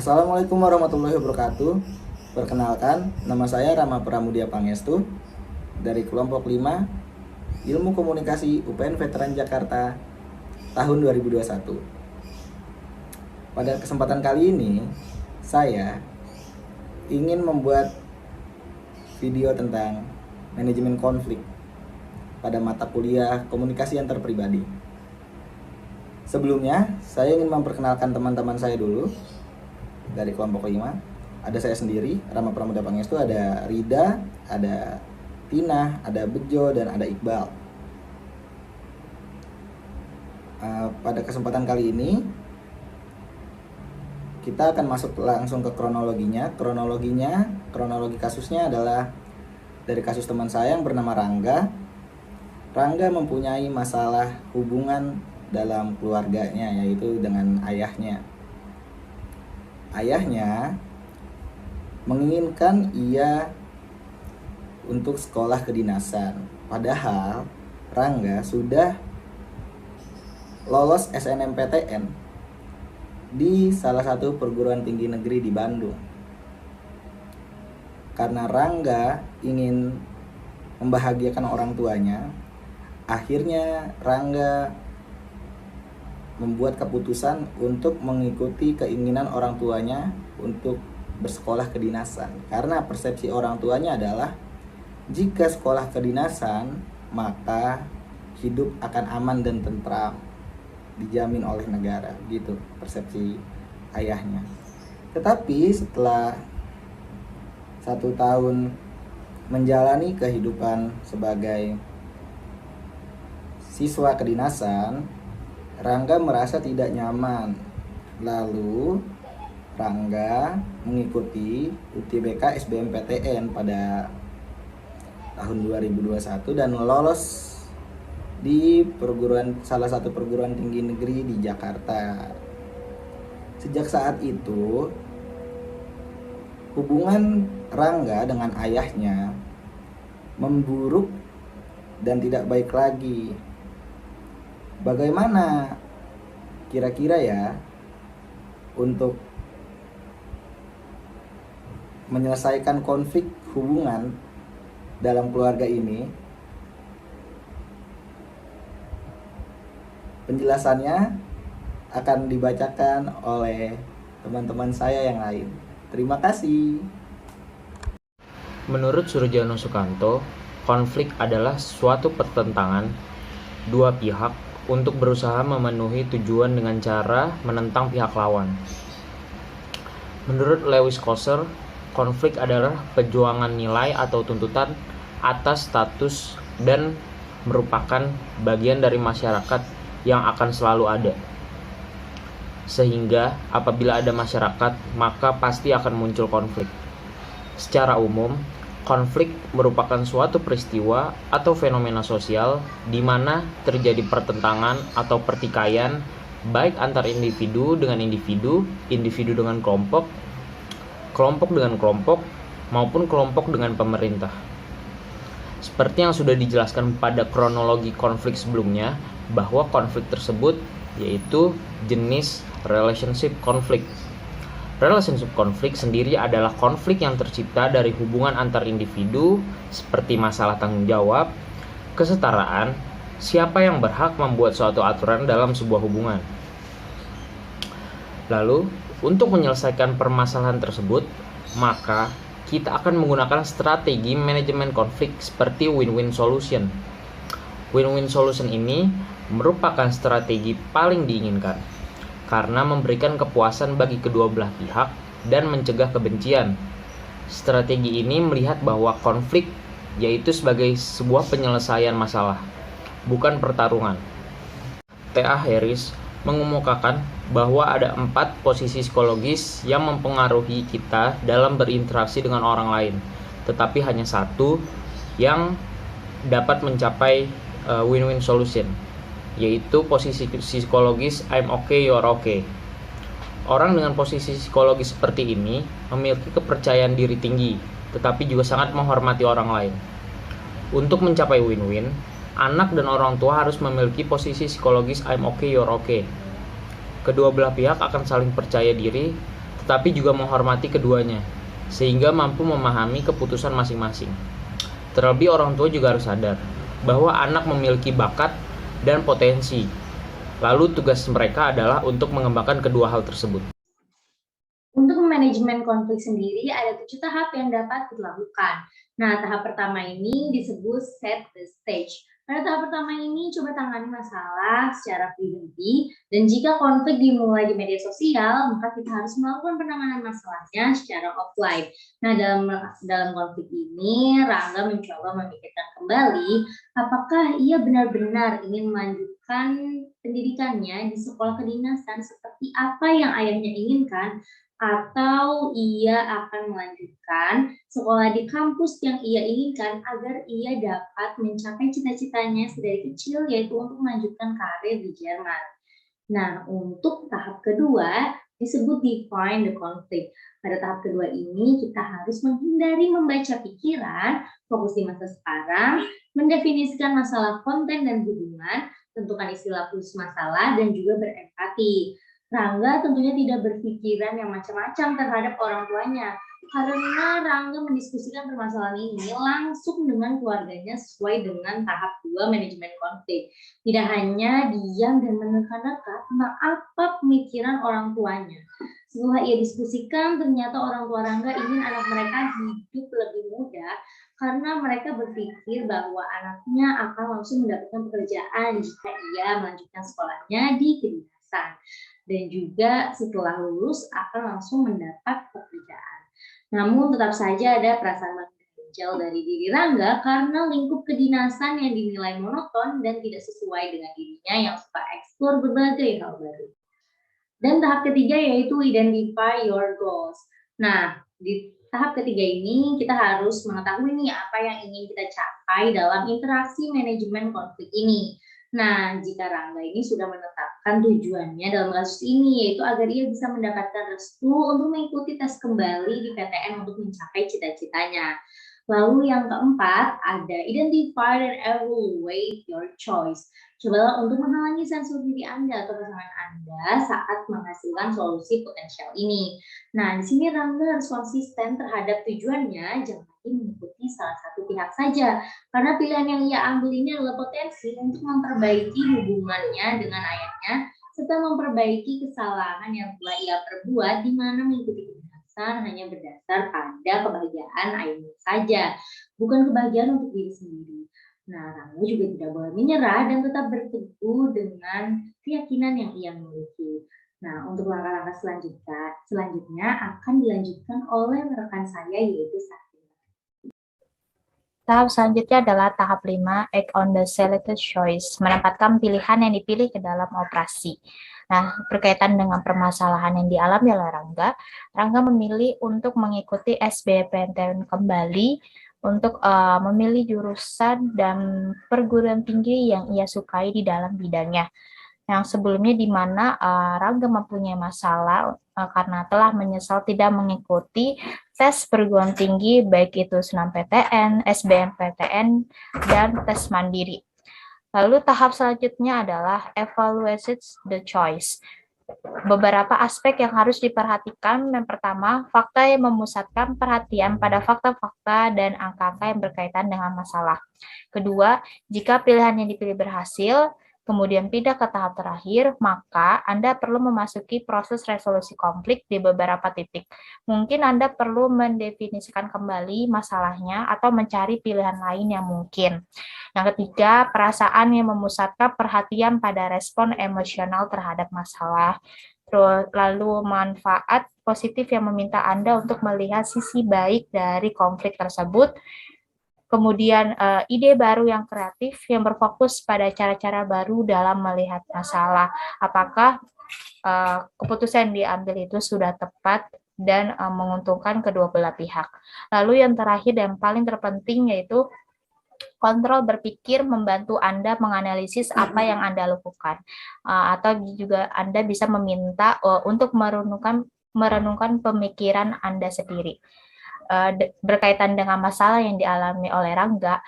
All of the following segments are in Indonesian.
Assalamualaikum warahmatullahi wabarakatuh. Perkenalkan, nama saya Rama Pramudia Pangestu dari kelompok 5 Ilmu Komunikasi UPN Veteran Jakarta tahun 2021. Pada kesempatan kali ini, saya ingin membuat video tentang manajemen konflik pada mata kuliah komunikasi antar pribadi. Sebelumnya, saya ingin memperkenalkan teman-teman saya dulu. Dari kelompok 5 ada saya sendiri, Rama Pramudia Pangestu, ada Rida, ada Tina, ada Bejo, dan ada Iqbal. Pada kesempatan kali ini kita akan masuk langsung ke kronologinya. Kronologi kasusnya adalah dari kasus teman saya yang bernama Rangga. Rangga mempunyai masalah hubungan dalam keluarganya, yaitu dengan ayahnya. Ayahnya menginginkan ia untuk sekolah kedinasan. Padahal Rangga sudah lolos SNMPTN di salah satu perguruan tinggi negeri di Bandung. Karena Rangga ingin membahagiakan orang tuanya, akhirnya Rangga membuat keputusan untuk mengikuti keinginan orang tuanya untuk bersekolah kedinasan. Karena persepsi orang tuanya adalah jika sekolah kedinasan maka hidup akan aman dan tentram, dijamin oleh negara, gitu persepsi ayahnya. Tetapi setelah 1 tahun menjalani kehidupan sebagai siswa kedinasan, Rangga merasa tidak nyaman. Lalu Rangga mengikuti UTBK SBMPTN pada tahun 2021 dan lolos di salah satu perguruan tinggi negeri di Jakarta. Sejak saat itu, hubungan Rangga dengan ayahnya memburuk dan tidak baik lagi. Bagaimana kira-kira ya untuk menyelesaikan konflik hubungan dalam keluarga ini? Penjelasannya akan dibacakan oleh teman-teman saya yang lain. Terima kasih. Menurut Surjono Sukanto, konflik adalah suatu pertentangan dua pihak untuk berusaha memenuhi tujuan dengan cara menentang pihak lawan. Menurut Lewis Kosser, konflik adalah perjuangan nilai atau tuntutan atas status dan merupakan bagian dari masyarakat yang akan selalu ada. Sehingga apabila ada masyarakat, maka pasti akan muncul konflik. Secara umum, konflik merupakan suatu peristiwa atau fenomena sosial di mana terjadi pertentangan atau pertikaian baik antar individu dengan individu, individu dengan kelompok, kelompok dengan kelompok, maupun kelompok dengan pemerintah. Seperti yang sudah dijelaskan pada kronologi konflik sebelumnya, bahwa konflik tersebut yaitu jenis relationship konflik. Relationship konflik sendiri adalah konflik yang tercipta dari hubungan antar individu seperti masalah tanggung jawab, kesetaraan, siapa yang berhak membuat suatu aturan dalam sebuah hubungan. Lalu, untuk menyelesaikan permasalahan tersebut, maka kita akan menggunakan strategi manajemen konflik seperti win-win solution. Win-win solution ini merupakan strategi paling diinginkan karena memberikan kepuasan bagi kedua belah pihak dan mencegah kebencian. Strategi ini melihat bahwa konflik yaitu sebagai sebuah penyelesaian masalah, bukan pertarungan. T.A. Harris mengemukakan bahwa ada 4 posisi psikologis yang mempengaruhi kita dalam berinteraksi dengan orang lain, tetapi hanya satu yang dapat mencapai win-win solution, yaitu posisi psikologis I'm okay, you're okay. Orang dengan posisi psikologis seperti ini memiliki kepercayaan diri tinggi, tetapi juga sangat menghormati orang lain. Untuk mencapai win-win, anak dan orang tua harus memiliki posisi psikologis I'm okay, you're okay. Kedua belah pihak akan saling percaya diri, tetapi juga menghormati keduanya, sehingga mampu memahami keputusan masing-masing. Terlebih orang tua juga harus sadar bahwa anak memiliki bakat dan potensi. Lalu tugas mereka adalah untuk mengembangkan kedua hal tersebut. Untuk manajemen konflik sendiri ada 7 tahap yang dapat dilakukan. Nah, tahap pertama ini disebut set the stage. Pada tahap pertama ini coba tangani masalah secara pribadi, dan jika konflik dimulai di media sosial, maka kita harus melakukan penanganan masalahnya secara offline. Nah, dalam konflik ini Rangga mencoba memikirkan kembali apakah ia benar-benar ingin melanjutkan pendidikannya di sekolah kedinasan seperti apa yang ayahnya inginkan, atau ia akan melanjutkan sekolah di kampus yang ia inginkan agar ia dapat mencapai cita-citanya sedari kecil, yaitu untuk melanjutkan karir di Jerman. Nah, untuk tahap kedua disebut define the conflict. Pada tahap kedua ini kita harus menghindari membaca pikiran, fokus di masa sekarang, mendefinisikan masalah konten dan hubungan, tentukan istilah khusus masalah, dan juga berempati. Rangga tentunya tidak berpikiran yang macam-macam terhadap orang tuanya, karena Rangga mendiskusikan permasalahan ini langsung dengan keluarganya sesuai dengan tahap 2 manajemen konflik. Tidak hanya diam dan menerka-nerka tentang apa pemikiran orang tuanya. Setelah ia diskusikan, ternyata orang tua Rangga ingin anak mereka hidup lebih mudah karena mereka berpikir bahwa anaknya akan langsung mendapatkan pekerjaan jika ia melanjutkan sekolahnya di kedinasan, dan juga setelah lulus akan langsung mendapat pekerjaan. Namun tetap saja ada perasaan mengganjal dari diri Rangga karena lingkup kedinasan yang dinilai monoton dan tidak sesuai dengan dirinya yang suka eksplor berbagai hal baru. Dan tahap ketiga yaitu identify your goals. Nah, di tahap ketiga ini kita harus mengetahui nih apa yang ingin kita capai dalam interaksi manajemen konflik ini. Nah, jika Rangga ini sudah menetapkan tujuannya dalam kasus ini, yaitu agar ia bisa mendapatkan restu untuk mengikuti tes kembali di PTN untuk mencapai cita-citanya. Lalu yang keempat, ada identify and evaluate your choice. Cobalah untuk menghalangi sensor diri Anda atau pasangan Anda saat menghasilkan solusi potensial ini. Nah, di sini Rangga harus konsisten terhadap tujuannya, jangan mengikuti salah satu pihak saja, karena pilihan yang ia ambil ini adalah potensi untuk memperbaiki hubungannya dengan ayahnya, serta memperbaiki kesalahan yang telah ia perbuat, di mana mengikuti kedinasan hanya berdasar pada kebahagiaan ayahnya saja, bukan kebahagiaan untuk diri sendiri. Nah, Rangga juga tidak boleh menyerah dan tetap berteguh dengan keyakinan yang ia miliki. Nah, untuk langkah-langkah selanjutnya akan dilanjutkan oleh rekan saya, yaitu Sakina. Tahap selanjutnya adalah tahap 5, act on the selected choice, menempatkan pilihan yang dipilih ke dalam operasi. Nah, berkaitan dengan permasalahan yang dialami oleh Rangga memilih untuk mengikuti SBMPTN kembali untuk memilih jurusan dan perguruan tinggi yang ia sukai di dalam bidangnya. Yang sebelumnya di mana Rangga mempunyai masalah karena telah menyesal tidak mengikuti tes perguruan tinggi, baik itu SNMPTN, SBMPTN, dan tes mandiri. Lalu tahap selanjutnya adalah evaluate the choice. Beberapa aspek yang harus diperhatikan. Yang pertama, fakta yang memusatkan perhatian pada fakta-fakta dan angka-angka yang berkaitan dengan masalah. Kedua, jika pilihan yang dipilih berhasil, kemudian pindah ke tahap terakhir, maka Anda perlu memasuki proses resolusi konflik di beberapa titik. Mungkin Anda perlu mendefinisikan kembali masalahnya atau mencari pilihan lain yang mungkin. Yang ketiga, perasaan yang memusatkan perhatian pada respon emosional terhadap masalah. Lalu manfaat positif yang meminta Anda untuk melihat sisi baik dari konflik tersebut. Kemudian ide baru yang kreatif yang berfokus pada cara-cara baru dalam melihat masalah. Apakah keputusan yang diambil itu sudah tepat dan menguntungkan kedua belah pihak. Lalu yang terakhir dan paling terpenting yaitu kontrol berpikir membantu Anda menganalisis apa yang Anda lakukan. Atau juga Anda bisa meminta untuk merenungkan pemikiran Anda sendiri. Berkaitan dengan masalah yang dialami oleh Rangga,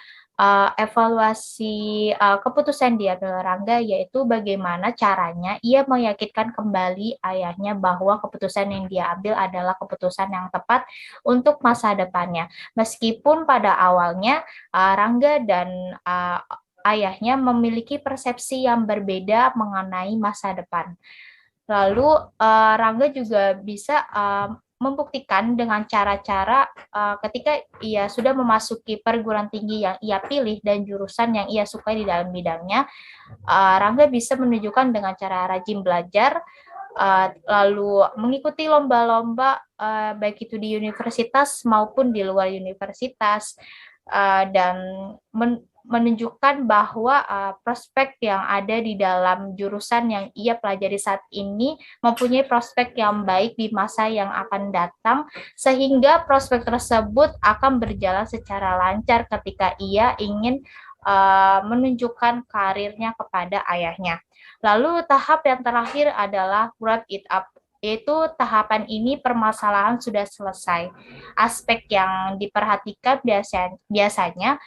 evaluasi keputusan diambil Rangga, yaitu bagaimana caranya ia meyakinkan kembali ayahnya bahwa keputusan yang dia ambil adalah keputusan yang tepat untuk masa depannya. Meskipun pada awalnya Rangga dan ayahnya memiliki persepsi yang berbeda mengenai masa depan. Lalu Rangga juga bisa membuktikan dengan cara-cara ketika ia sudah memasuki perguruan tinggi yang ia pilih dan jurusan yang ia sukai di dalam bidangnya, Rangga bisa menunjukkan dengan cara rajin belajar, lalu mengikuti lomba-lomba baik itu di universitas maupun di luar universitas, dan menunjukkan bahwa prospek yang ada di dalam jurusan yang ia pelajari saat ini mempunyai prospek yang baik di masa yang akan datang, sehingga prospek tersebut akan berjalan secara lancar ketika ia ingin menunjukkan karirnya kepada ayahnya. Lalu tahap yang terakhir adalah wrap it up, yaitu tahapan ini permasalahan sudah selesai. Aspek yang diperhatikan biasanya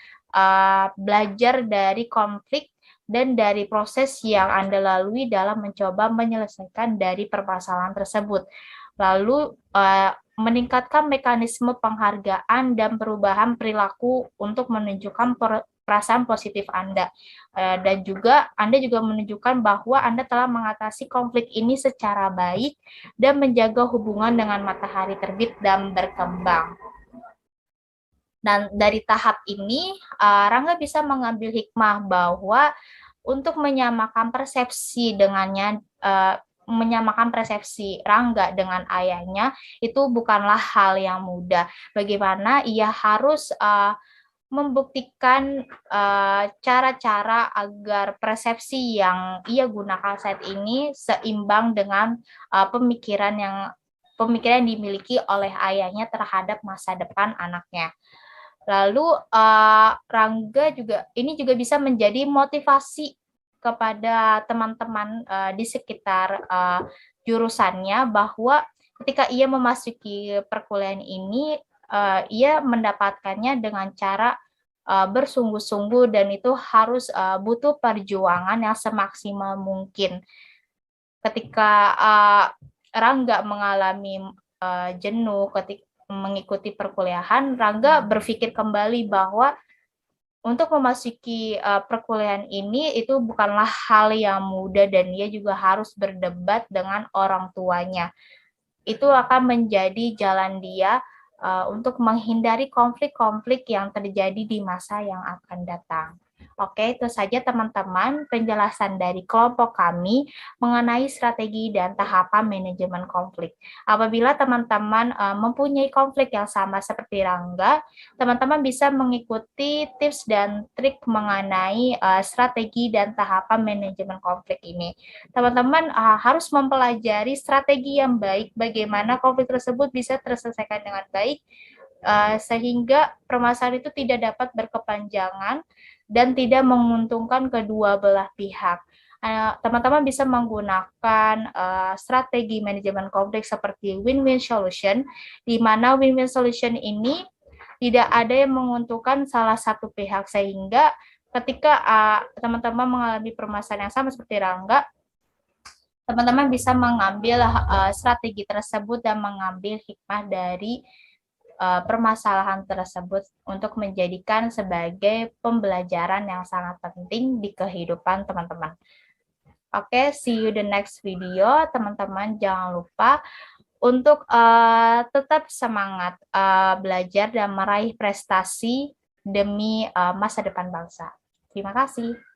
belajar dari konflik dan dari proses yang Anda lalui dalam mencoba menyelesaikan dari permasalahan tersebut. Lalu meningkatkan mekanisme penghargaan dan perubahan perilaku untuk menunjukkan perasaan positif Anda. Dan juga Anda juga menunjukkan bahwa Anda telah mengatasi konflik ini secara baik dan menjaga hubungan dengan matahari terbit dan berkembang. Dan dari tahap ini, Rangga bisa mengambil hikmah bahwa untuk menyamakan persepsi menyamakan persepsi Rangga dengan ayahnya itu bukanlah hal yang mudah. Bagaimana ia harus membuktikan cara-cara agar persepsi yang ia gunakan saat ini seimbang dengan pemikiran yang dimiliki oleh ayahnya terhadap masa depan anaknya. Lalu Rangga ini juga bisa menjadi motivasi kepada teman-teman di sekitar jurusannya bahwa ketika ia memasuki perkuliahan ini, ia mendapatkannya dengan cara bersungguh-sungguh, dan itu harus butuh perjuangan yang semaksimal mungkin. Ketika Rangga mengalami jenuh ketika mengikuti perkuliahan, Rangga berpikir kembali bahwa untuk memasuki perkuliahan ini itu bukanlah hal yang mudah, dan ia juga harus berdebat dengan orang tuanya. Itu akan menjadi jalan dia untuk menghindari konflik-konflik yang terjadi di masa yang akan datang. Oke, itu saja teman-teman penjelasan dari kelompok kami mengenai strategi dan tahapan manajemen konflik. Apabila teman-teman mempunyai konflik yang sama seperti Rangga, teman-teman bisa mengikuti tips dan trik mengenai strategi dan tahapan manajemen konflik ini. Teman-teman harus mempelajari strategi yang baik, bagaimana konflik tersebut bisa terselesaikan dengan baik, sehingga permasalahan itu tidak dapat berkepanjangan dan tidak menguntungkan kedua belah pihak. Teman-teman bisa menggunakan strategi manajemen konflik seperti win-win solution, di mana win-win solution ini tidak ada yang menguntungkan salah satu pihak, sehingga ketika teman-teman mengalami permasalahan yang sama seperti Rangga, teman-teman bisa mengambil strategi tersebut dan mengambil hikmah dari permasalahan tersebut untuk menjadikan sebagai pembelajaran yang sangat penting di kehidupan teman-teman. Oke, see you the next video. Teman-teman jangan lupa untuk tetap semangat belajar dan meraih prestasi demi masa depan bangsa. Terima kasih.